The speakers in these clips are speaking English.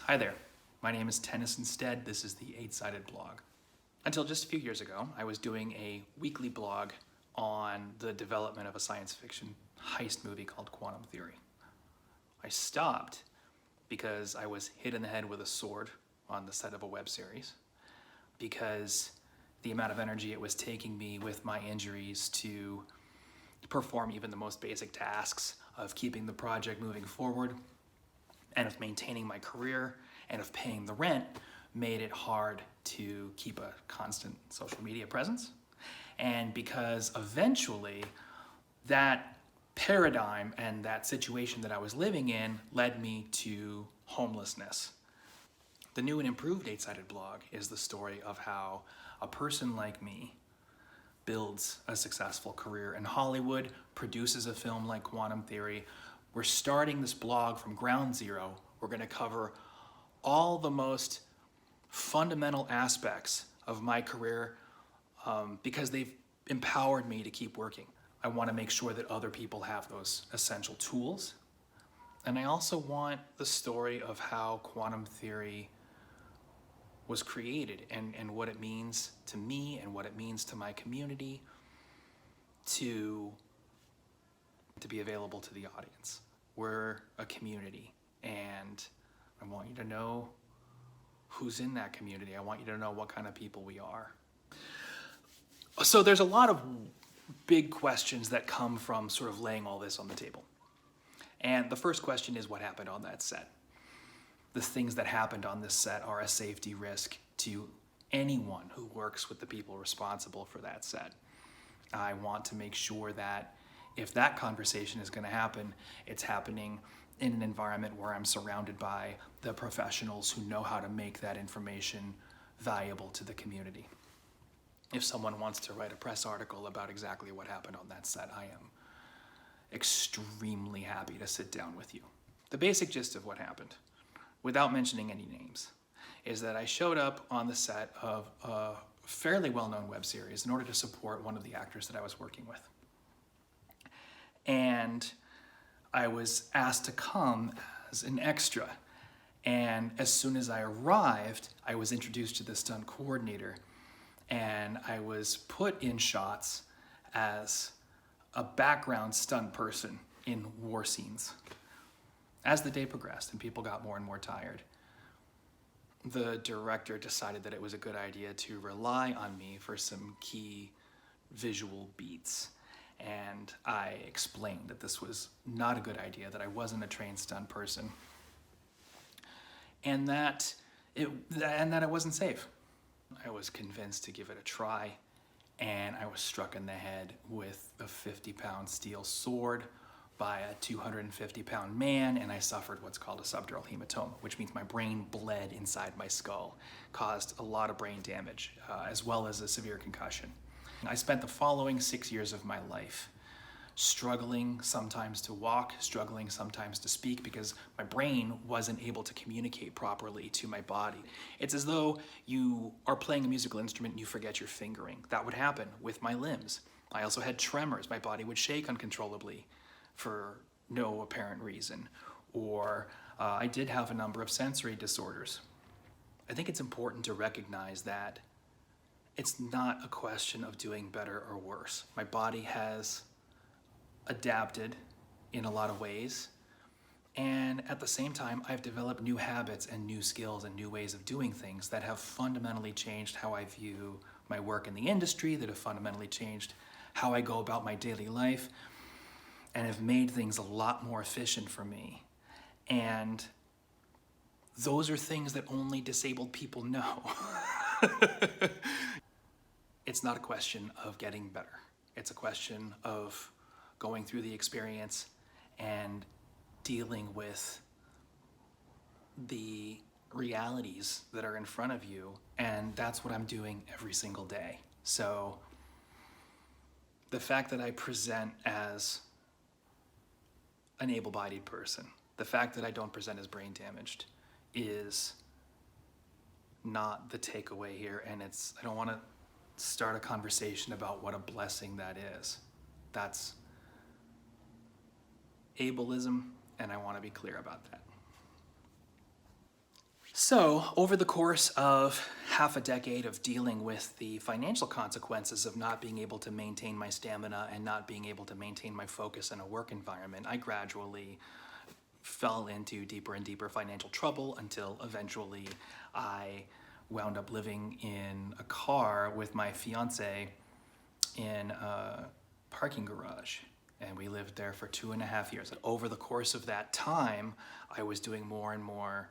Hi there, my name is Tennyson. This is the 8-Sided blog. Until just a few years ago, I was doing a weekly blog on the development of a science fiction heist movie called Quantum Theory. I stopped because I was hit in the head with a sword on the set of a web series, because the amount of energy it was taking me with my injuries to perform even the most basic tasks of keeping the project moving forward and of maintaining my career and of paying the rent made it hard to keep a constant social media presence. And because eventually that paradigm and that situation that I was living in led me to homelessness. The new and improved 8-Sided blog is the story of how a person like me builds a successful career in Hollywood, produces a film like Quantum Theory. We're starting this blog from ground zero. We're going to cover all the most fundamental aspects of my career because they've empowered me to keep working. I want to make sure that other people have those essential tools. And I also want the story of how quantum theory was created and what it means to me and what it means to my community to be available to the audience. We're a community, and I want you to know who's in that community. I want you to know what kind of people we are. So there's a lot of big questions that come from sort of laying all this on the table. And the first question is, what happened on that set? The things that happened on this set are a safety risk to anyone who works with the people responsible for that set. I want to make sure that if that conversation is going to happen, it's happening in an environment where I'm surrounded by the professionals who know how to make that information valuable to the community. If someone wants to write a press article about exactly what happened on that set, I am extremely happy to sit down with you. The basic gist of what happened, without mentioning any names, is that I showed up on the set of a fairly well-known web series in order to support one of the actors that I was working with. And I was asked to come as an extra. And as soon as I arrived, I was introduced to the stunt coordinator, and I was put in shots as a background stunt person in war scenes. As the day progressed and people got more and more tired, the director decided that it was a good idea to rely on me for some key visual beats. And I explained that this was not a good idea, that I wasn't a trained stunt person, and that it wasn't safe. I was convinced to give it a try, and I was struck in the head with a 50-pound steel sword by a 250-pound man, and I suffered what's called a subdural hematoma, which means my brain bled inside my skull, caused a lot of brain damage, as well as a severe concussion. I spent the following 6 years of my life struggling sometimes to walk, struggling sometimes to speak, because my brain wasn't able to communicate properly to my body. It's as though you are playing a musical instrument and you forget your fingering. That would happen with my limbs. I also had tremors. My body would shake uncontrollably for no apparent reason. Or I did have a number of sensory disorders. I think it's important to recognize that it's not a question of doing better or worse. My body has adapted in a lot of ways, and at the same time, I've developed new habits and new skills and new ways of doing things that have fundamentally changed how I view my work in the industry, that have fundamentally changed how I go about my daily life, and have made things a lot more efficient for me. And those are things that only disabled people know. It's not a question of getting better. It's a question of going through the experience and dealing with the realities that are in front of you. And that's what I'm doing every single day. So the fact that I present as an able-bodied person, the fact that I don't present as brain damaged is not the takeaway here. And I don't want to start a conversation about what a blessing that is. That's ableism, and I want to be clear about that. So, over the course of half a decade of dealing with the financial consequences of not being able to maintain my stamina and not being able to maintain my focus in a work environment, I gradually fell into deeper and deeper financial trouble until eventually I wound up living in a car with my fiance in a parking garage. And we lived there for 2.5 years. And over the course of that time, I was doing more and more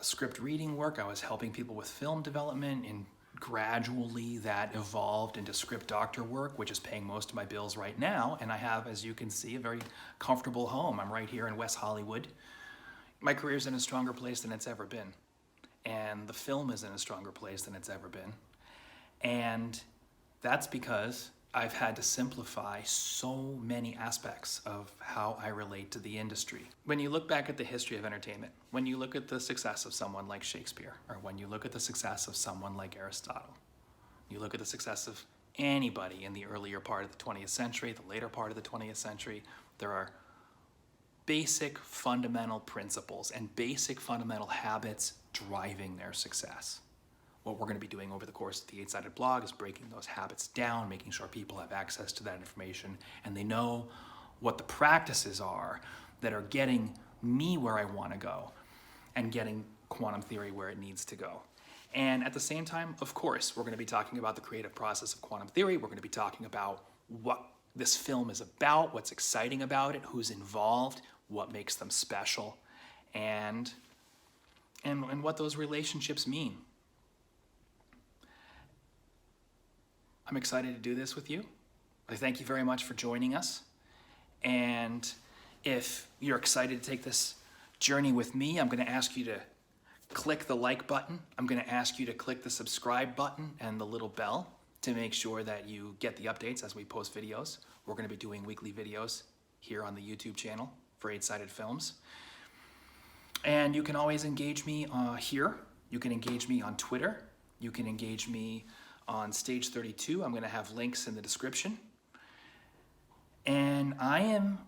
script reading work. I was helping people with film development, and gradually that evolved into script doctor work, which is paying most of my bills right now. And I have, as you can see, a very comfortable home. I'm right here in West Hollywood. My career's in a stronger place than it's ever been. And the film is in a stronger place than it's ever been. And that's because I've had to simplify so many aspects of how I relate to the industry. When you look back at the history of entertainment, when you look at the success of someone like Shakespeare, or when you look at the success of someone like Aristotle, you look at the success of anybody in the earlier part of the 20th century, the later part of the 20th century, there are basic fundamental principles and basic fundamental habits driving their success. What we're going to be doing over the course of the 8-Sided blog is breaking those habits down, making sure people have access to that information, and they know what the practices are that are getting me where I want to go and getting quantum theory where it needs to go. And at the same time, of course, we're going to be talking about the creative process of quantum theory. We're going to be talking about what this film is about, what's exciting about it, who's involved, what makes them special, and what those relationships mean. I'm excited to do this with you. I thank you very much for joining us. And if you're excited to take this journey with me, I'm going to ask you to click the like button. I'm going to ask you to click the subscribe button and the little bell to make sure that you get the updates as we post videos. We're going to be doing weekly videos here on the YouTube channel for 8-Sided Films. And you can always engage me here. You can engage me on Twitter. You can engage me on Stage 32. I'm going to have links in the description. And I am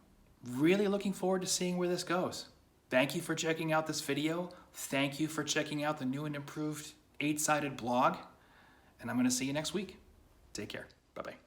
really looking forward to seeing where this goes. Thank you for checking out this video. Thank you for checking out the new and improved 8-Sided blog. And I'm going to see you next week. Take care. Bye-bye.